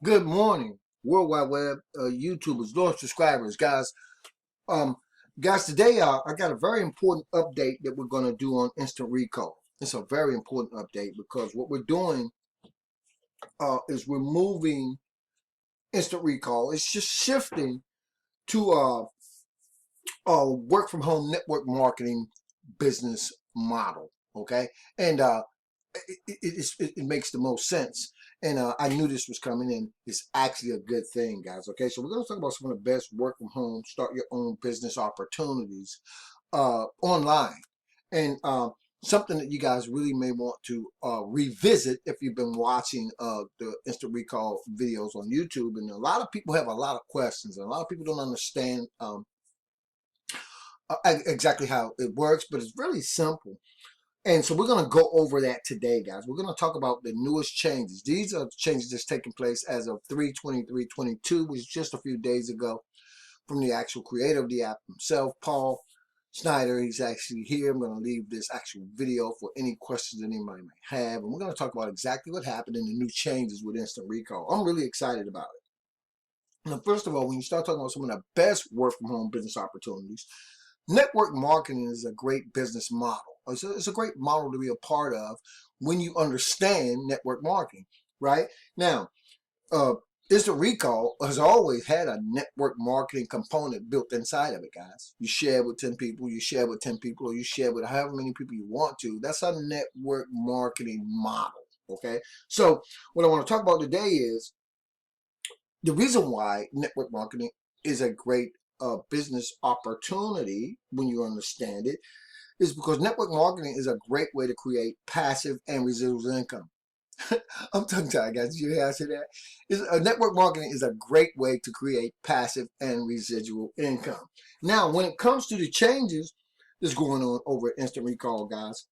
Good morning, World Wide Web, YouTubers, Lord subscribers, guys. Um, guys, today I got a very important update that we're going to do on Instant Recall. It's a very important update because what we're doing is we're moving Instant Recall. It's just shifting to a work from home network marketing business model. Okay, and it makes the most sense. And I knew this was coming in. It's actually a good thing, guys. Okay, so we're going to talk about some of the best work from home, start your own business opportunities online. And something that you guys really may want to revisit if you've been watching the Instant Recall videos on YouTube. And a lot of people have a lot of questions, and a lot of people don't understand exactly how it works, but it's really simple. And so we're going to go over that today, guys. We're going to talk about the newest changes. These are changes that's taking place as of 3/23/22, which is just a few days ago, from the actual creator of the app himself, Paul Snyder. He's actually here. I'm going to leave this actual video for any questions that anybody may have. And we're going to talk about exactly what happened and the new changes with Instant Recall. I'm really excited about it. Now, first of all, when you start talking about some of the best work from home business opportunities, network marketing is a great business model. It's a great model to be a part of when you understand network marketing, right? Now, Instant Recall has always had a network marketing component built inside of it, guys. You share with 10 people, you share with 10 people, or you share with however many people you want to. That's a network marketing model, okay? So what I want to talk about today is the reason why network marketing is a great business opportunity when you understand it is because network marketing is a great way to create passive and residual income. I'm tongue-tied, guys. You hear I say that? Network marketing is a great way to create passive and residual income. Now, when it comes to the changes that's going on over at Instant Recall, guys,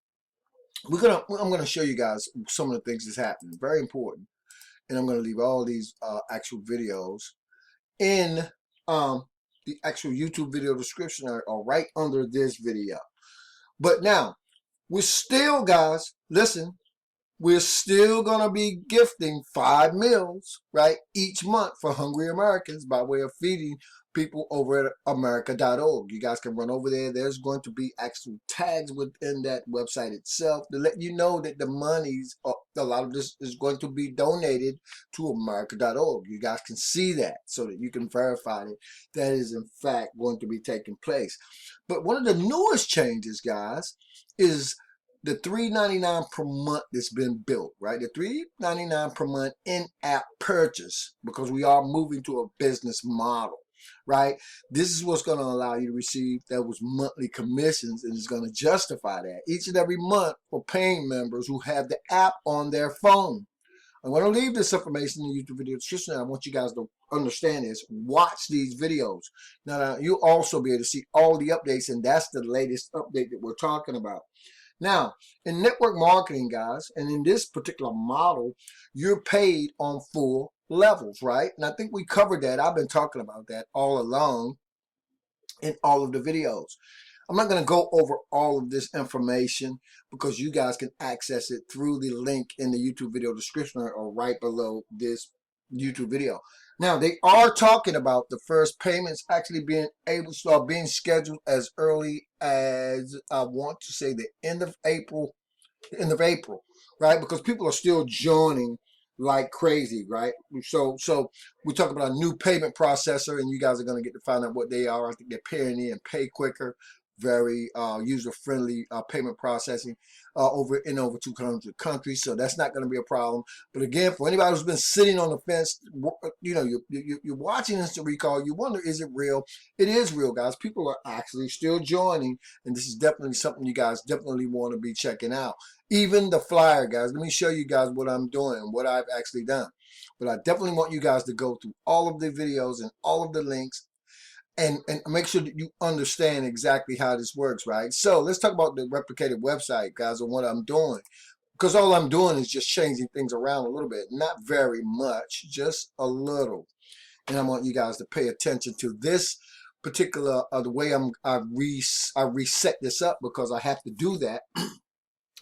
I'm gonna show you guys some of the things that's happening. Very important, and I'm gonna leave all these actual videos in the actual YouTube video description or right under this video. But now, we're still, guys, listen, we're still going to be gifting 5 meals, right, each month for hungry Americans by way of feeding people over at America.org. You guys can run over there. There's going to be actual tags within that website itself to let you know that the monies, a lot of this is going to be donated to America.org. You guys can see that so that you can verify that that is in fact going to be taking place. But one of the newest changes, guys, is the $3.99 per month that's been built, right? The $3.99 per month in-app purchase, because we are moving to a business model, right? This is what's going to allow you to receive those monthly commissions, and it's going to justify that each and every month for paying members who have the app on their phone. I'm going to leave this information in the YouTube video description. I want you guys to understand this. Watch these videos. Now, you'll also be able to see all the updates, and that's the latest update that we're talking about. Now, in network marketing, guys, and in this particular model, you're paid on full levels, right? And I think we covered that. I've been talking about that all along in all of the videos. I'm not going to go over all of this information because you guys can access it through the link in the YouTube video description or right below this YouTube video. Now, they are talking about the first payments actually being able to start being scheduled as early as, I want to say, the end of April, right? Because people are still joining like crazy, right? So we talk about a new payment processor, and you guys are going to get to find out what they are. I think they're Payoneer and Pay Quicker. Very user-friendly payment processing over 200 countries, so that's not going to be a problem. But again, for anybody who's been sitting on the fence, you know, you're watching Instant Recall, you wonder, is it real? It is real, guys. People are actually still joining, and this is definitely something you guys definitely want to be checking out. Even the flyer, guys. Let me show you guys what I'm doing, what I've actually done. But I definitely want you guys to go through all of the videos and all of the links and make sure that you understand exactly how this works, right? So let's talk about the replicated website, guys, and what I'm doing. Because all I'm doing is just changing things around a little bit. Not very much, just a little. And I want you guys to pay attention to this particular, the way I reset this up, because I have to do that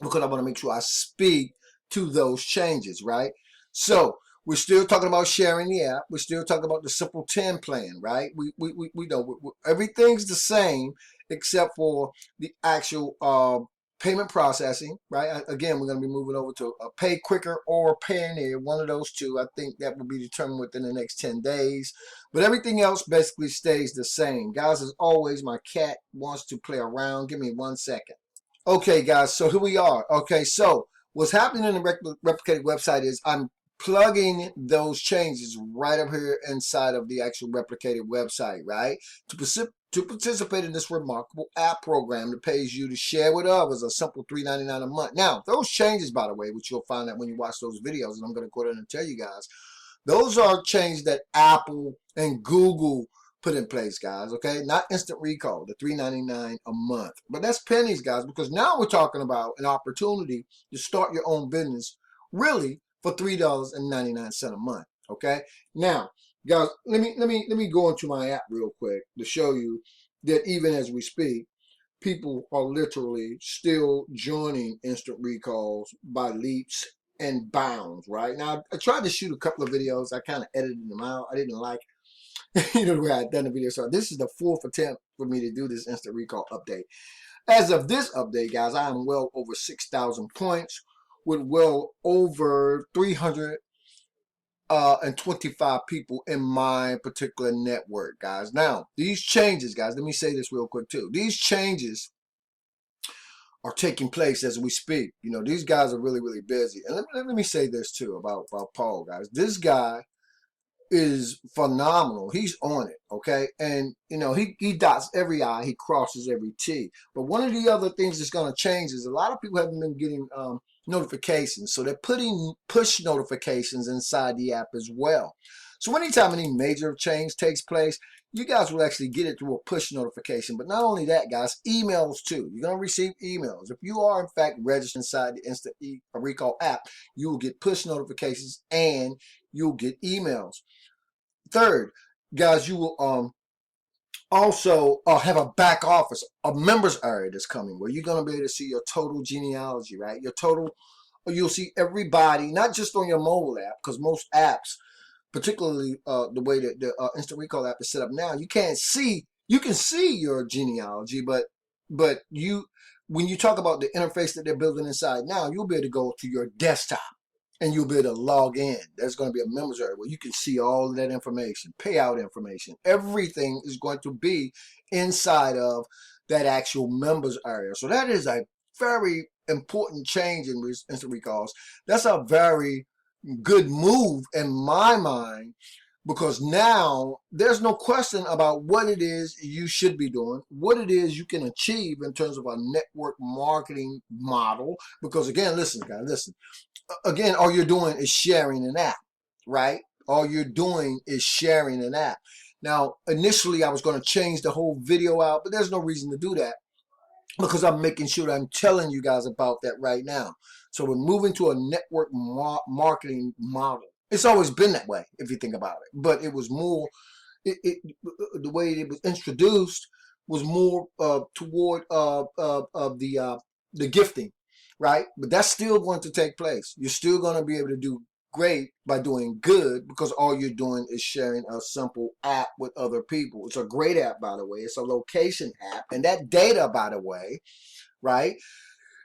because I want to make sure I speak to those changes, right? So We're still talking about sharing the app. We're still talking about the Simple 10 plan, right? We know everything's the same except for the actual payment processing, right? Again, we're going to be moving over to a pay quicker or Payoneer, one of those two. I think that will be determined within the next 10 days. But everything else basically stays the same. Guys, as always, my cat wants to play around. Give me 1 second. Okay, guys, so here we are. Okay, so what's happening in the replicated website is I'm plugging those changes right up here inside of the actual replicated website, right? To participate in this remarkable app program that pays you to share with others a simple $3.99 a month. Now, those changes, by the way, which you'll find out when you watch those videos, and I'm going to go ahead and tell you guys, those are changes that Apple and Google put in place, guys, okay? Not instant recall, the $3.99 a month. But that's pennies, guys, because now we're talking about an opportunity to start your own business, really, for $3.99 a month, okay? Now, guys, let me go into my app real quick to show you that even as we speak, people are literally still joining instant recalls by leaps and bounds, right? Now, I tried to shoot a couple of videos. I kind of edited them out. I didn't like the way I done the video. So this is the fourth attempt for me to do this instant recall update. As of this update, guys, I am well over 6,000 points with well over 325 people in my particular network, guys. Now, these changes, guys, let me say this real quick too. These changes are taking place as we speak. You know, these guys are really, really busy. And let me say this too about Paul, guys. This guy is phenomenal. He's on it, okay? And, you know, he dots every I, he crosses every T. But one of the other things that's going to change is a lot of people haven't been getting notifications. So they're putting push notifications inside the app as well. So anytime any major change takes place, you guys will actually get it through a push notification. But not only that, guys, emails too. You're going to receive emails. If you are, in fact, registered inside the Instant Recall app, you will get push notifications and you'll get emails. Third, guys, you will also have a back office, a members area that's coming where you're going to be able to see your total genealogy, right? Your total, you'll see everybody, not just on your mobile app, because most apps, particularly the way that the Instant Recall app is set up now, you can see your genealogy, but when you talk about the interface that they're building inside now, you'll be able to go to your desktop and you'll be able to log in. There's going to be a members area where you can see all of that information, payout information. Everything is going to be inside of that actual members area. So that is a very important change in instant recalls. That's a very good move in my mind, because now there's no question about what it is you should be doing, what it is you can achieve in terms of a network marketing model. Because again, listen, guys, listen. Again, all you're doing is sharing an app, right? All you're doing is sharing an app. Now, initially, I was going to change the whole video out, but there's no reason to do that because I'm making sure that I'm telling you guys about that right now. So we're moving to a network marketing model. It's always been that way, if you think about it. But it was more, the way it was introduced was more toward the gifting, right? But that's still going to take place. You're still going to be able to do great by doing good because all you're doing is sharing a simple app with other people. It's a great app, by the way. It's a location app. And that data, by the way, right?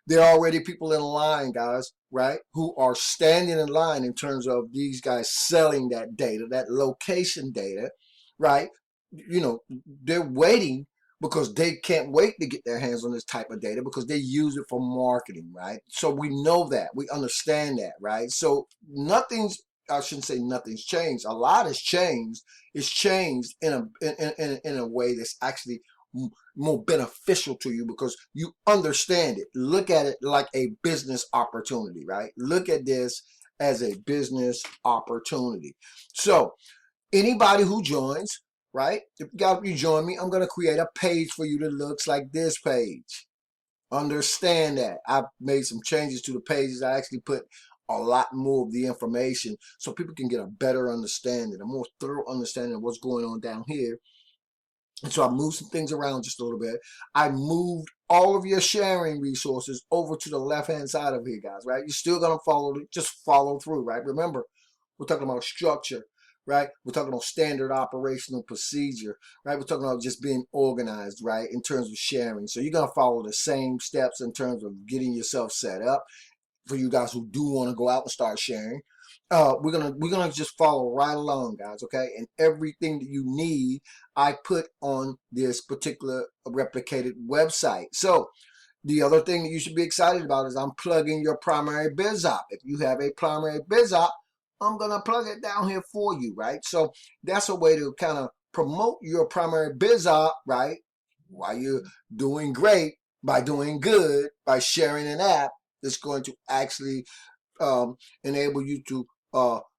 There are already people in line, guys, right, who are standing in line in terms of these guys selling that data, that location data, right? You know, they're waiting because they can't wait to get their hands on this type of data because they use it for marketing, right? So we know that. We understand that, right? So I shouldn't say nothing's changed. A lot has changed. It's changed in a way that's actually more beneficial to you because you understand it. Look at it like a business opportunity, right? Look at this as a business opportunity. So anybody who joins, right? If you join me, I'm going to create a page for you that looks like this page. Understand that. I've made some changes to the pages. I actually put a lot more of the information so people can get a better understanding, a more thorough understanding of what's going on down here. And so I moved some things around just a little bit. I moved all of your sharing resources over to the left-hand side of here, guys, right? You're still going to just follow through, right? Remember, We're talking about structure, right? We're talking about standard operational procedure, right? We're talking about just being organized, right? In terms of sharing. So you're going to follow the same steps in terms of getting yourself set up for you guys who do want to go out and start sharing. We're gonna just follow right along, guys. Okay, and everything that you need, I put on this particular replicated website. So the other thing that you should be excited about is I'm plugging your primary biz op. If you have a primary biz op, I'm gonna plug it down here for you, right? So that's a way to kind of promote your primary biz op, right? While you're doing great, by doing good, by sharing an app that's going to actually enable you to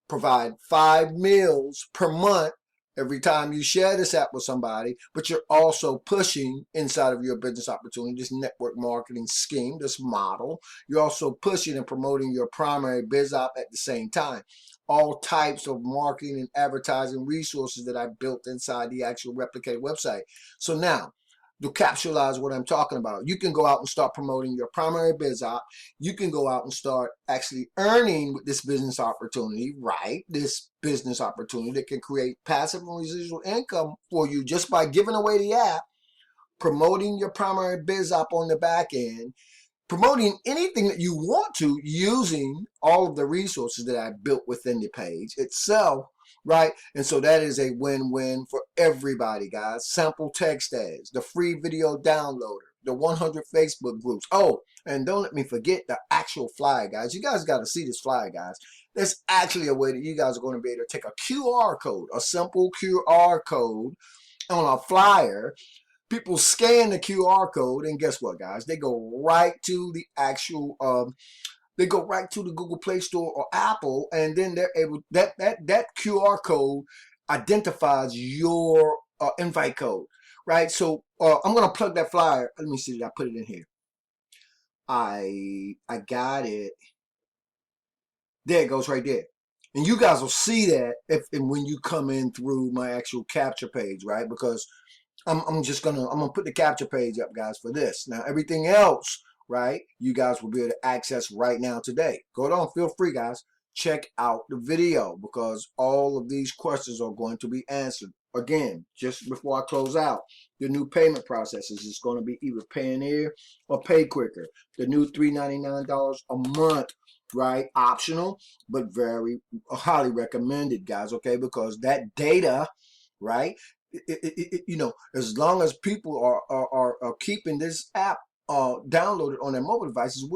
provide 5 meals per month every time you share this app with somebody, but you're also pushing inside of your business opportunity, this network marketing scheme, this model. You're also pushing and promoting your primary biz op at the same time. All types of marketing and advertising resources that I built inside the actual replicated website. So now, to capitalize what I'm talking about, you can go out and start promoting your primary biz op. You can go out and start actually earning with this business opportunity, right? This business opportunity that can create passive and residual income for you just by giving away the app, promoting your primary biz op on the back end, promoting anything that you want to using all of the resources that I built within the page itself, right? And so that is a win-win for everybody, guys. Sample text ads, the free video downloader, the 100 Facebook groups. Oh, and don't let me forget the actual flyer, guys. You guys got to see this flyer, guys. There's actually a way that you guys are going to be able to take a QR code, a simple QR code on a flyer. People scan the QR code, and guess what, guys? They go right to the actual they go right to the Google Play Store or Apple, and then they're able that QR code identifies your invite code, right? So I'm gonna plug that flyer. Let me see, did I put it in here? I got it. There it goes, right there. And you guys will see that if and when you come in through my actual capture page, right? Because I'm gonna put the capture page up, guys, for this. Now everything else, right, you guys will be able to access right now today. Go on, feel free, guys. Check out the video because all of these questions are going to be answered. Again, just before I close out, the new payment processes is going to be either Payoneer or Pay Quicker. The new $399 a month, right? Optional, but very highly recommended, guys, okay? Because that data, right? As long as people are keeping this app downloaded on their mobile devices,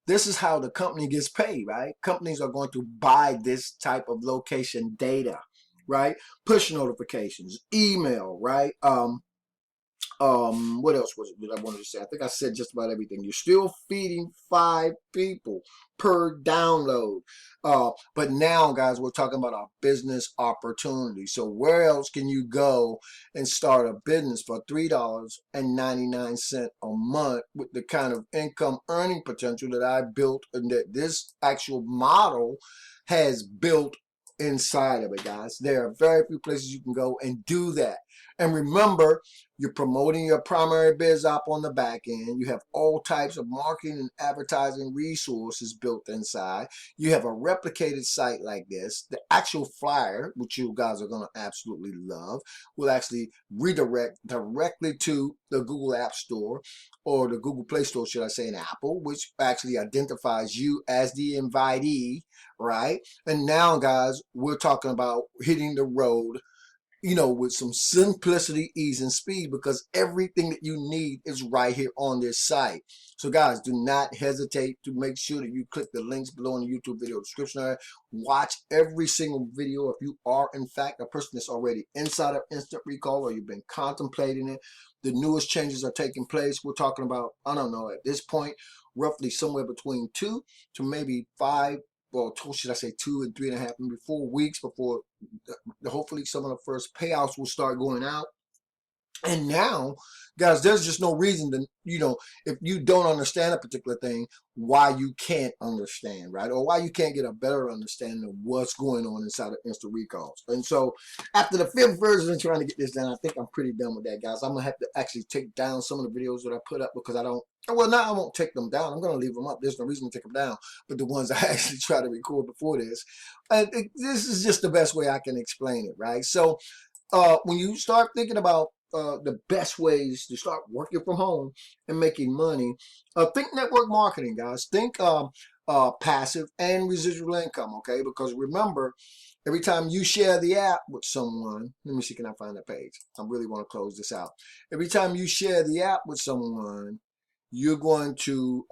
this is how the company gets paid, right? Companies are going to buy this type of location data, right? Push notifications, email, right? What else was it that I wanted to say? I think I said just about everything. You're still feeding 5 people per download. But now, guys, we're talking about a business opportunity. So where else can you go and start a business for $3.99 a month with the kind of income earning potential that I built and that this actual model has built inside of it, guys? There are very few places you can go and do that. And remember, you're promoting your primary biz op on the back end. You have all types of marketing and advertising resources built inside. You have a replicated site like this. The actual flyer, which you guys are going to absolutely love, will actually redirect directly to the Google App Store or the Google Play Store, should I say, in Apple, which actually identifies you as the invitee, right? And now, guys, we're talking about hitting the road, with some simplicity, ease, and speed, because everything that you need is right here on this site. So guys, do not hesitate to make sure that you click the links below in the YouTube video description area. Watch every single video if you are in fact a person that's already inside of Instant Recall or you've been contemplating it. The newest changes are taking place. We're talking about, I don't know, at this point, roughly somewhere between 2 to maybe 5, well, should I say 2 and 3.5, maybe 4 weeks before hopefully some of the first payouts will start going out. And now, guys, there's just no reason to, if you don't understand a particular thing, why you can't understand, right? Or why you can't get a better understanding of what's going on inside of instant recalls. And so after the fifth version of trying to get this done, I think I'm pretty done with that, guys. I'm going to have to actually take down some of the videos that I put up because I don't, well, now I won't take them down. I'm going to leave them up. There's no reason to take them down. But the ones I actually try to record before this, this is just the best way I can explain it, right? So when you start thinking about the best ways to start working from home and making money, think network marketing, guys. Think passive and residual income, okay? Because remember, every time you share the app with someone, let me see, can I find that page? I really want to close this out. Every time you share the app with someone, you're going to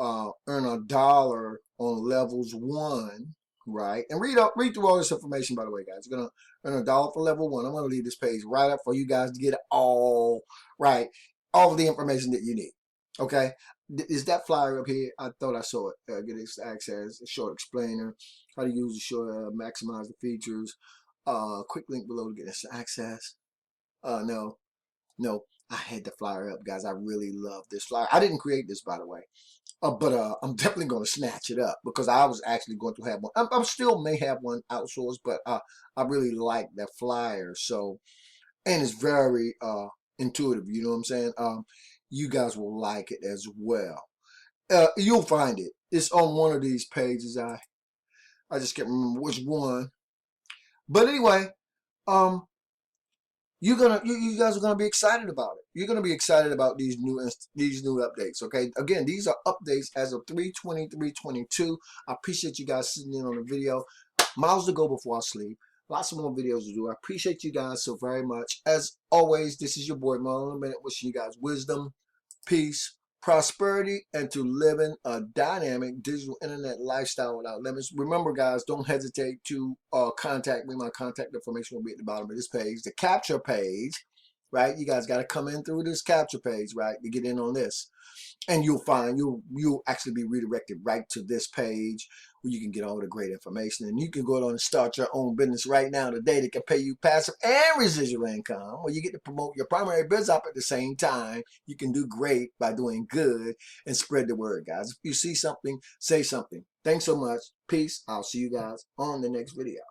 earn $1 on levels 1, right? And read through all this information, by the way, guys. You're going to earn $1 for level 1. I'm going to leave this page right up for you guys to get all of the information that you need, okay? Is that flyer up here? I thought I saw it. Get access, a short explainer, how to use the short, maximize the features, quick link below to get this access. No, I had the flyer up, guys. I really love this flyer. I didn't create this, by the way. But I'm definitely going to snatch it up because I was actually going to have one. I'm still may have one outsourced, but I really like that flyer. So, and it's very intuitive. You know what I'm saying? You guys will like it as well. You'll find it. It's on one of these pages. I just can't remember which one. But anyway, um, you guys are gonna be excited about it. You're gonna be excited about these new updates. Okay, again, these are updates as of 3/23/22. I appreciate you guys sitting in on the video. Miles to go before I sleep. Lots of more videos to do. I appreciate you guys so very much. As always, this is your boy Marlon Bennett, wishing you guys wisdom, peace, prosperity, and to living a dynamic digital internet lifestyle without limits. Remember, guys, don't hesitate to contact me. My contact information will be at the bottom of this page. The capture page, right? You guys got to come in through this capture page, right, to get in on this. And you'll find you'll actually be redirected right to this page where you can get all the great information, and you can go on and start your own business right now today that can pay you passive and residual income, where you get to promote your primary business up at the same time. You can do great by doing good and spread the word, guys. If you see something, say something. Thanks so much. Peace. I'll see you guys on the next video.